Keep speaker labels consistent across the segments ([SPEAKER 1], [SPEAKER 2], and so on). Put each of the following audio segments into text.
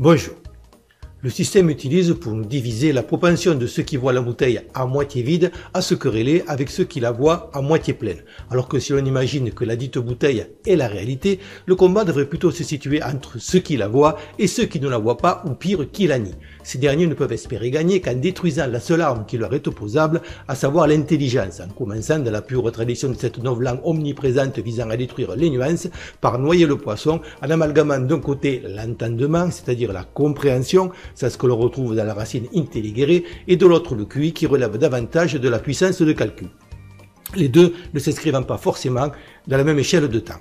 [SPEAKER 1] Bonjour. Le système utilise pour nous diviser la propension de ceux qui voient la bouteille à moitié vide à se quereller avec ceux qui la voient à moitié pleine. Alors que si l'on imagine que la dite bouteille est la réalité, le combat devrait plutôt se situer entre ceux qui la voient et ceux qui ne la voient pas ou pire qui la nient. Ces derniers ne peuvent espérer gagner qu'en détruisant la seule arme qui leur est opposable, à savoir l'intelligence, en commençant de la pure tradition de cette novlangue omniprésente visant à détruire les nuances, par noyer le poisson en amalgamant d'un côté l'entendement, c'est-à-dire la compréhension, c'est ce que l'on retrouve dans la racine intelligere, et de l'autre le QI qui relève davantage de la puissance de calcul. Les deux ne s'inscrivant pas forcément dans la même échelle de temps.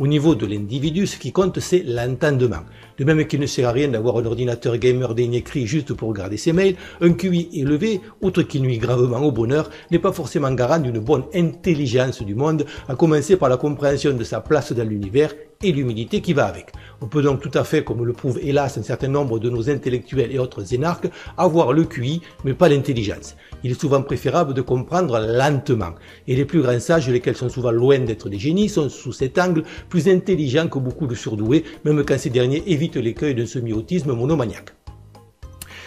[SPEAKER 1] Au niveau de l'individu, ce qui compte, c'est l'entendement. De même qu'il ne sert à rien d'avoir un ordinateur gamer digne écrit juste pour regarder ses mails, un QI élevé, outre qu'il nuit gravement au bonheur, n'est pas forcément garant d'une bonne intelligence du monde, à commencer par la compréhension de sa place dans l'univers et l'humilité qui va avec. On peut donc tout à fait, comme le prouve hélas un certain nombre de nos intellectuels et autres énarques, avoir le QI, mais pas l'intelligence. Il est souvent préférable de comprendre lentement. Et les plus grands sages, lesquels sont souvent loin d'être des génies, sont sous cet angle plus intelligents que beaucoup de surdoués, même quand ces derniers évitent l'écueil d'un semi-autisme monomaniaque.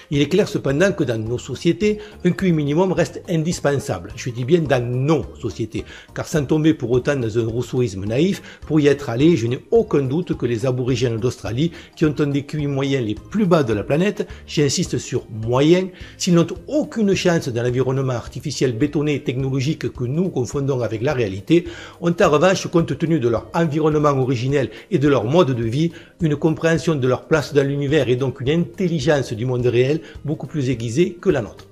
[SPEAKER 1] Il est clair cependant que dans nos sociétés, un QI minimum reste indispensable. Je dis bien dans nos sociétés, car sans tomber pour autant dans un rousseauisme naïf, pour y être allé, je n'ai aucun doute que les aborigènes d'Australie, qui ont un des QI moyens les plus bas de la planète, j'insiste sur moyen, s'ils n'ont aucune chance dans l'environnement artificiel bétonné et technologique que nous confondons avec la réalité, ont en revanche, compte tenu de leur environnement originel et de leur mode de vie, une compréhension de leur place dans l'univers et donc une intelligence du monde réel beaucoup plus aiguisée que la nôtre.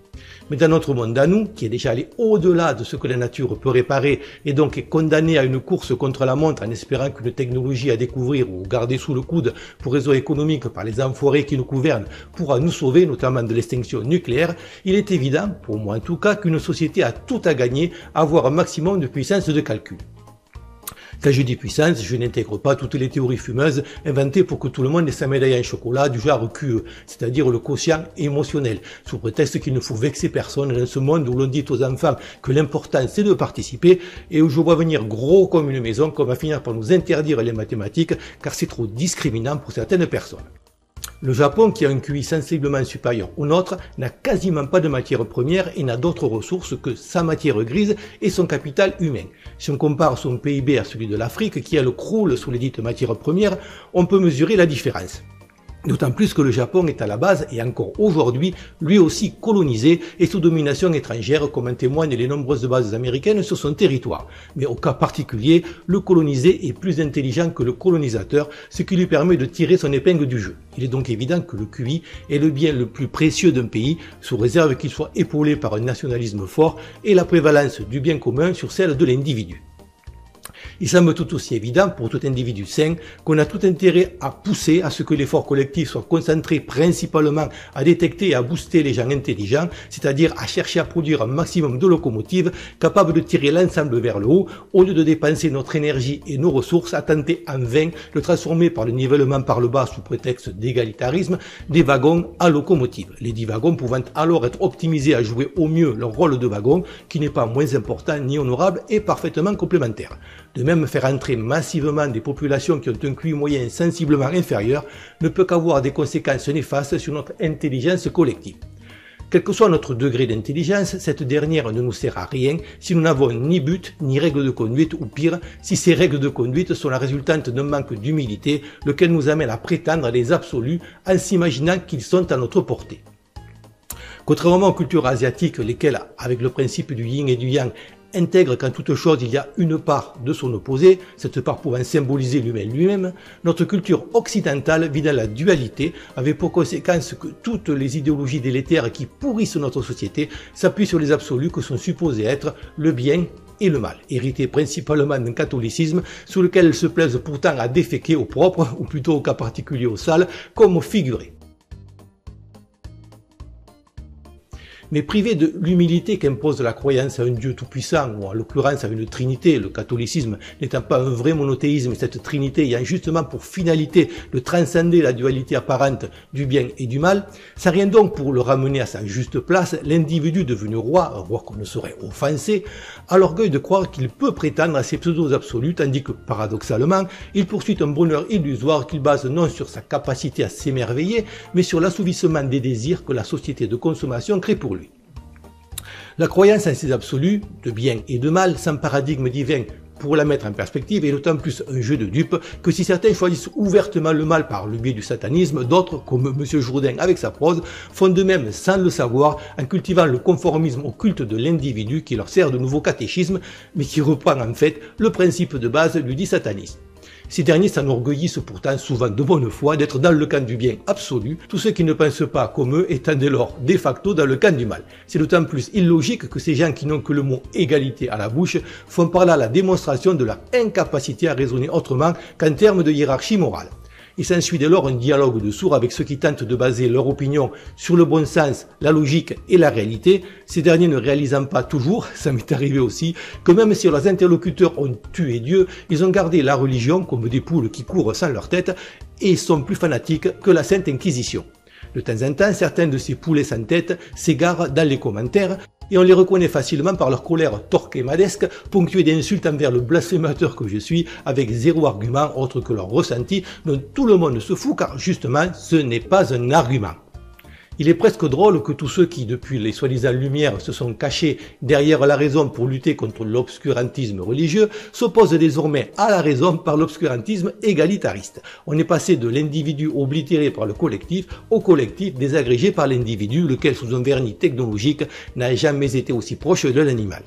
[SPEAKER 1] Mais dans notre monde à nous, qui est déjà allé au-delà de ce que la nature peut réparer et donc est condamné à une course contre la montre en espérant qu'une technologie à découvrir ou garder sous le coude pour raisons économiques par les enfoirés qui nous gouvernent pourra nous sauver, notamment de l'extinction nucléaire, il est évident, pour moi en tout cas, qu'une société a tout à gagner à avoir un maximum de puissance de calcul. Quand je dis puissance, je n'intègre pas toutes les théories fumeuses inventées pour que tout le monde ait sa médaille en chocolat du genre QE, c'est-à-dire le quotient émotionnel, sous prétexte qu'il ne faut vexer personne dans ce monde où l'on dit aux enfants que l'important c'est de participer et où je vois venir gros comme une maison qu'on va finir par nous interdire les mathématiques car c'est trop discriminant pour certaines personnes. Le Japon, qui a un QI sensiblement supérieur au nôtre, n'a quasiment pas de matière première et n'a d'autres ressources que sa matière grise et son capital humain. Si on compare son PIB à celui de l'Afrique, qui a le croule sous les dites matières premières, on peut mesurer la différence. D'autant plus que le Japon est à la base, et encore aujourd'hui, lui aussi colonisé et sous domination étrangère, comme en témoignent les nombreuses bases américaines sur son territoire. Mais au cas particulier, le colonisé est plus intelligent que le colonisateur, ce qui lui permet de tirer son épingle du jeu. Il est donc évident que le QI est le bien le plus précieux d'un pays, sous réserve qu'il soit épaulé par un nationalisme fort et la prévalence du bien commun sur celle de l'individu. Il semble tout aussi évident pour tout individu sain qu'on a tout intérêt à pousser à ce que l'effort collectif soit concentré principalement à détecter et à booster les gens intelligents, c'est-à-dire à chercher à produire un maximum de locomotives capables de tirer l'ensemble vers le haut, au lieu de dépenser notre énergie et nos ressources à tenter en vain de transformer par le nivellement par le bas sous prétexte d'égalitarisme des wagons en locomotives. Les 10 wagons pouvant alors être optimisés à jouer au mieux leur rôle de wagon, qui n'est pas moins important ni honorable et parfaitement complémentaire. De même, faire entrer massivement des populations qui ont un QI moyen sensiblement inférieur ne peut qu'avoir des conséquences néfastes sur notre intelligence collective. Quel que soit notre degré d'intelligence, cette dernière ne nous sert à rien si nous n'avons ni but, ni règles de conduite, ou pire, si ces règles de conduite sont la résultante d'un manque d'humilité, lequel nous amène à prétendre à des absolus en s'imaginant qu'ils sont à notre portée. Contrairement aux cultures asiatiques, lesquelles, avec le principe du yin et du yang, intègre qu'en toute chose il y a une part de son opposé, cette part pouvant symboliser l'humain lui-même, notre culture occidentale vit dans la dualité, avec pour conséquence que toutes les idéologies délétères qui pourrissent notre société s'appuient sur les absolus que sont supposés être le bien et le mal, hérité principalement d'un catholicisme sur lequel elles se plaisent pourtant à déféquer au propre, ou plutôt au cas particulier au sale, comme au figuré. Mais privé de l'humilité qu'impose la croyance à un Dieu tout-puissant, ou en l'occurrence à une Trinité, le catholicisme n'étant pas un vrai monothéisme, et cette Trinité ayant justement pour finalité de transcender la dualité apparente du bien et du mal, sans rien donc pour le ramener à sa juste place, l'individu devenu roi, un roi qu'on ne saurait offenser, a l'orgueil de croire qu'il peut prétendre à ces pseudos absolus, tandis que, paradoxalement, il poursuit un bonheur illusoire qu'il base non sur sa capacité à s'émerveiller, mais sur l'assouvissement des désirs que la société de consommation crée pour lui. La croyance en ces absolus, de bien et de mal, sans paradigme divin pour la mettre en perspective, est d'autant plus un jeu de dupes que si certains choisissent ouvertement le mal par le biais du satanisme, d'autres, comme M. Jourdain avec sa prose, font de même sans le savoir en cultivant le conformisme au culte de l'individu qui leur sert de nouveau catéchisme, mais qui reprend en fait le principe de base du dit satanisme. Ces derniers s'enorgueillissent pourtant souvent de bonne foi d'être dans le camp du bien absolu, tous ceux qui ne pensent pas comme eux étant dès lors de facto dans le camp du mal. C'est d'autant plus illogique que ces gens qui n'ont que le mot égalité à la bouche font par là la démonstration de leur incapacité à raisonner autrement qu'en termes de hiérarchie morale. Il s'ensuit dès lors un dialogue de sourds avec ceux qui tentent de baser leur opinion sur le bon sens, la logique et la réalité, ces derniers ne réalisant pas toujours, ça m'est arrivé aussi, que même si leurs interlocuteurs ont tué Dieu, ils ont gardé la religion comme des poules qui courent sans leur tête et sont plus fanatiques que la Sainte Inquisition. De temps en temps, certains de ces poulets sans tête s'égarent dans les commentaires et on les reconnaît facilement par leur colère torquemadesque, ponctuée d'insultes envers le blasphémateur que je suis, avec zéro argument autre que leur ressenti, dont tout le monde se fout car justement ce n'est pas un argument. Il est presque drôle que tous ceux qui, depuis les soi-disant lumières, se sont cachés derrière la raison pour lutter contre l'obscurantisme religieux, s'opposent désormais à la raison par l'obscurantisme égalitariste. On est passé de l'individu oblitéré par le collectif au collectif désagrégé par l'individu, lequel sous un vernis technologique n'a jamais été aussi proche de l'animal.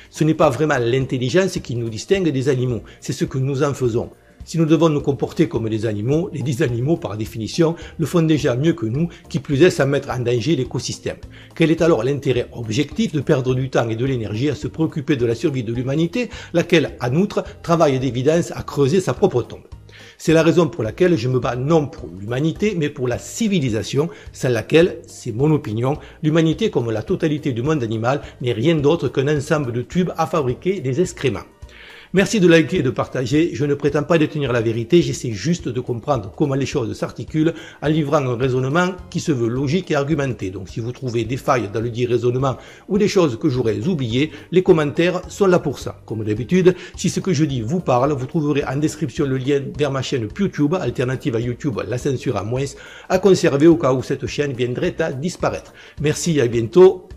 [SPEAKER 1] Ce n'est pas vraiment l'intelligence qui nous distingue des animaux, c'est ce que nous en faisons. Si nous devons nous comporter comme des animaux, les dix animaux, par définition, le font déjà mieux que nous, qui plus est sans mettre en danger l'écosystème. Quel est alors l'intérêt objectif de perdre du temps et de l'énergie à se préoccuper de la survie de l'humanité, laquelle, en outre, travaille d'évidence à creuser sa propre tombe? C'est la raison pour laquelle je me bats non pour l'humanité, mais pour la civilisation, sans laquelle, c'est mon opinion, l'humanité comme la totalité du monde animal n'est rien d'autre qu'un ensemble de tubes à fabriquer des excréments. Merci de liker et de partager, je ne prétends pas détenir la vérité, j'essaie juste de comprendre comment les choses s'articulent en livrant un raisonnement qui se veut logique et argumenté. Donc si vous trouvez des failles dans le dit raisonnement ou des choses que j'aurais oubliées, les commentaires sont là pour ça. Comme d'habitude, si ce que je dis vous parle, vous trouverez en description le lien vers ma chaîne YouTube, alternative à YouTube, la censure à moins, à conserver au cas où cette chaîne viendrait à disparaître. Merci et à bientôt,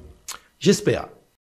[SPEAKER 1] j'espère.